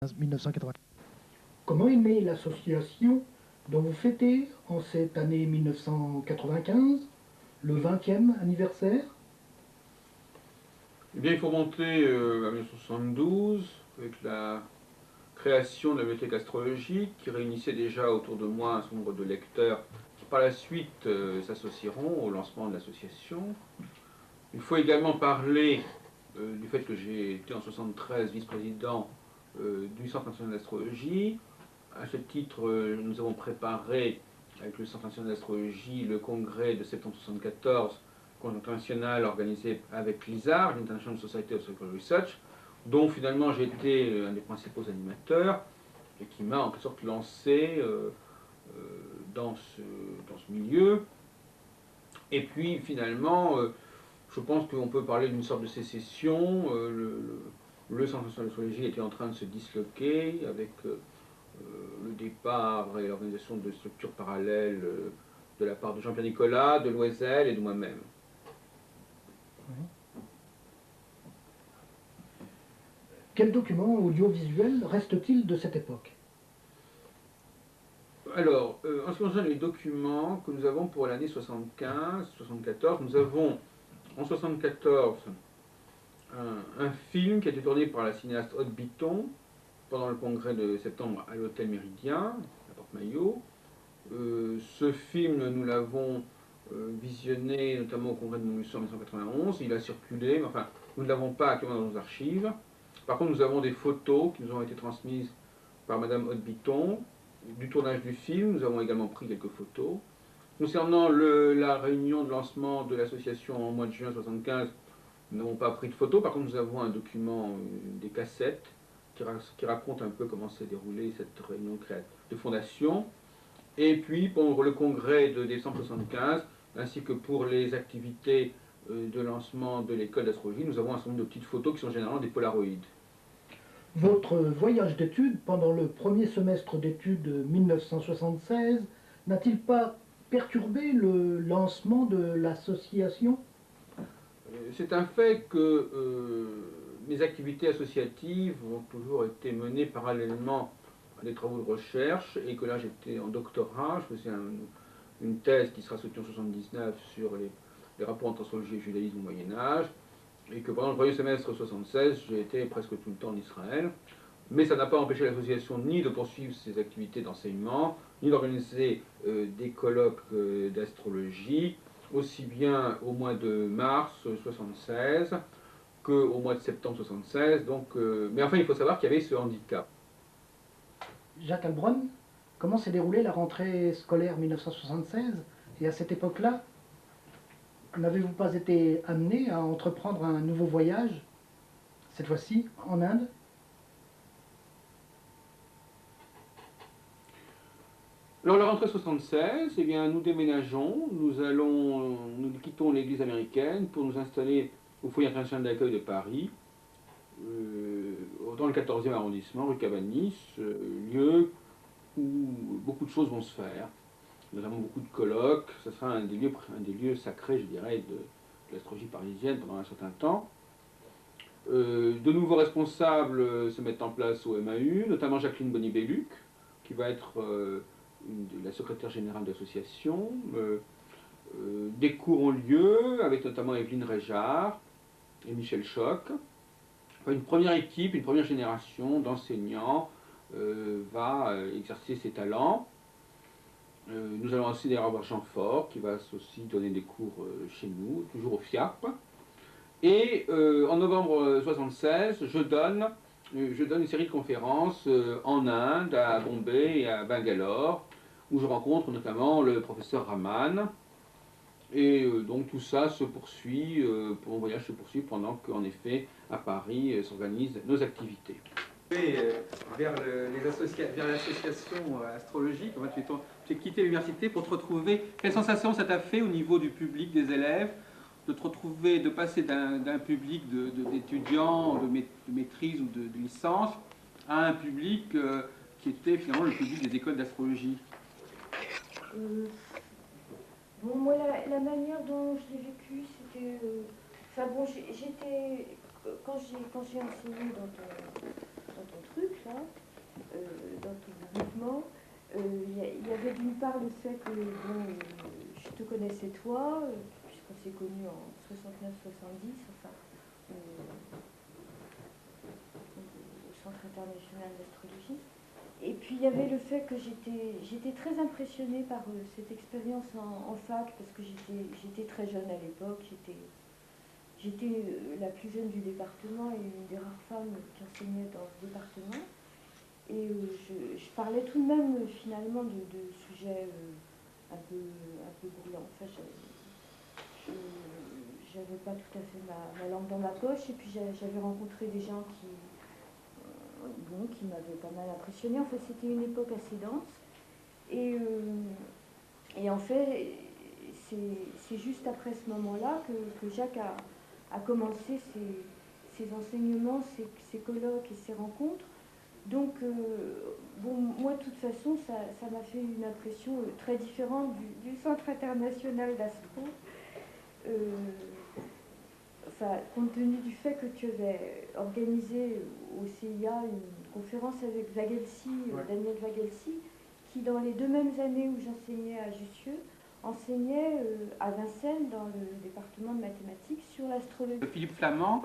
1980. Comment est née l'association dont vous fêtez en cette année 1995 le 20e anniversaire? Eh bien, il faut remonter à 1972, avec la création de la bibliothèque astrologique, qui réunissait déjà autour de moi un certain nombre de lecteurs qui par la suite s'associeront au lancement de l'association. Il faut également parler du fait que j'ai été en 1973 vice-président du Centre national d'astrologie. À ce titre, nous avons préparé avec le Centre national d'astrologie le congrès de septembre 1974, congrès international organisé avec l'ISAR, l'International Society of Astrological Research, dont finalement j'ai été un des principaux animateurs et qui m'a en quelque sorte lancé dans ce milieu. Et puis finalement, je pense qu'on peut parler d'une sorte de sécession. Le Centre national d'astrologie était en train de se disloquer avec le départ et l'organisation de structures parallèles de la part de Jean-Pierre Nicolas, de Loisel et de moi-même. Quel document audiovisuel reste-t-il de cette époque? Alors, en ce qui concerne les documents que nous avons pour l'année 75-74, nous avons en 74 un film qui a été tourné par la cinéaste Aude Bitton pendant le congrès de septembre à l'hôtel Méridien, à Porte-Maillot. Ce film, nous l'avons visionné notamment au congrès de Montluçon en 1991. Il a circulé, mais enfin, nous ne l'avons pas actuellement dans nos archives. Par contre, nous avons des photos qui nous ont été transmises par Madame Aude Bitton du tournage du film. Nous avons également pris quelques photos. Concernant la réunion de lancement de l'association en mois de juin 1975, nous n'avons pas pris de photos. Par contre, nous avons un document, des cassettes, qui raconte un peu comment s'est déroulée cette réunion de fondation. Et puis, pour le congrès de décembre 1975, ainsi que pour les activités de lancement de l'école d'astrologie, nous avons un certain nombre de petites photos qui sont généralement des polaroïdes. Votre voyage d'études pendant le premier semestre d'études 1976 n'a-t-il pas perturbé le lancement de l'association? C'est un fait que mes activités associatives ont toujours été menées parallèlement à des travaux de recherche et que là j'étais en doctorat, je faisais une thèse qui sera soutenue en 1979 sur les rapports entre astrologie et judaïsme au Moyen-Âge, et que pendant le premier semestre 1976, j'ai été presque tout le temps en Israël. Mais ça n'a pas empêché l'association ni de poursuivre ses activités d'enseignement, ni d'organiser des colloques d'astrologie, aussi bien au mois de mars 1976 qu'au mois de septembre 1976. Mais enfin, il faut savoir qu'il y avait ce handicap. Jacques Heilbronn, comment s'est déroulée la rentrée scolaire 1976? Et à cette époque-là, n'avez-vous pas été amené à entreprendre un nouveau voyage, cette fois-ci en Inde? Alors la rentrée 76, eh bien, nous déménageons, nous quittons l'église américaine pour nous installer au foyer international d'accueil de Paris, dans le 14e arrondissement, rue Cabanis, lieu où beaucoup de choses vont se faire, notamment beaucoup de colloques. Ce sera un des lieux sacrés, je dirais, de l'astrologie parisienne pendant un certain temps. De nouveaux responsables se mettent en place au MAU, notamment Jacqueline Bonny-Belluc, qui va être la secrétaire générale de l'association. Des cours ont lieu, avec notamment Evelyne Réjard et Michel Choc. Enfin, une première équipe, une première génération d'enseignants va exercer ses talents. Nous allons aussi avoir Jean Fort, qui va aussi donner des cours chez nous, toujours au FIAP. Et en novembre 1976, je donne une série de conférences en Inde, à Bombay et à Bangalore, où je rencontre notamment le professeur Raman. Et donc tout ça se poursuit, mon voyage se poursuit pendant qu'en effet, à Paris, s'organisent nos activités. Vers l'association astrologique, tu as quitté l'université pour te retrouver. Quelle sensation ça t'a fait au niveau du public, des élèves, de te retrouver, de passer d'un public d'étudiants, de maîtrise ou de licence, à un public qui était finalement le public des écoles d'astrologie? Bon, moi, la manière dont je l'ai vécu, c'était... Enfin bon, j'étais... Quand j'ai enseigné dans ton truc, ça, dans ton mouvement. Il y avait d'une part le fait que je te connaissais toi, puisqu'on s'est connus en 69-70, enfin, au Centre international d'astrologie. Et puis il y avait le fait que j'étais très impressionnée par cette expérience en fac, parce que j'étais très jeune à l'époque, j'étais la plus jeune du département et une des rares femmes qui enseignait dans ce département. Et je parlais tout de même finalement de sujets un peu brûlants. Enfin, j'avais pas tout à fait ma langue dans ma poche, et puis j'avais rencontré des gens qui m'avaient pas mal impressionnée. Enfin, c'était une époque assez dense. Et en fait, c'est juste après ce moment-là que Jacques a commencé ses enseignements, ses colloques et ses rencontres. Donc, moi, de toute façon, ça m'a fait une impression très différente du Centre international d'astro. Enfin, compte tenu du fait que tu avais organisé au CIA une conférence avec Vagelsi, Daniel Vagelsi, qui, dans les 2 mêmes années où j'enseignais à Jussieu, enseignait à Vincennes, dans le département de mathématiques, sur l'astrologie. Philippe Flamand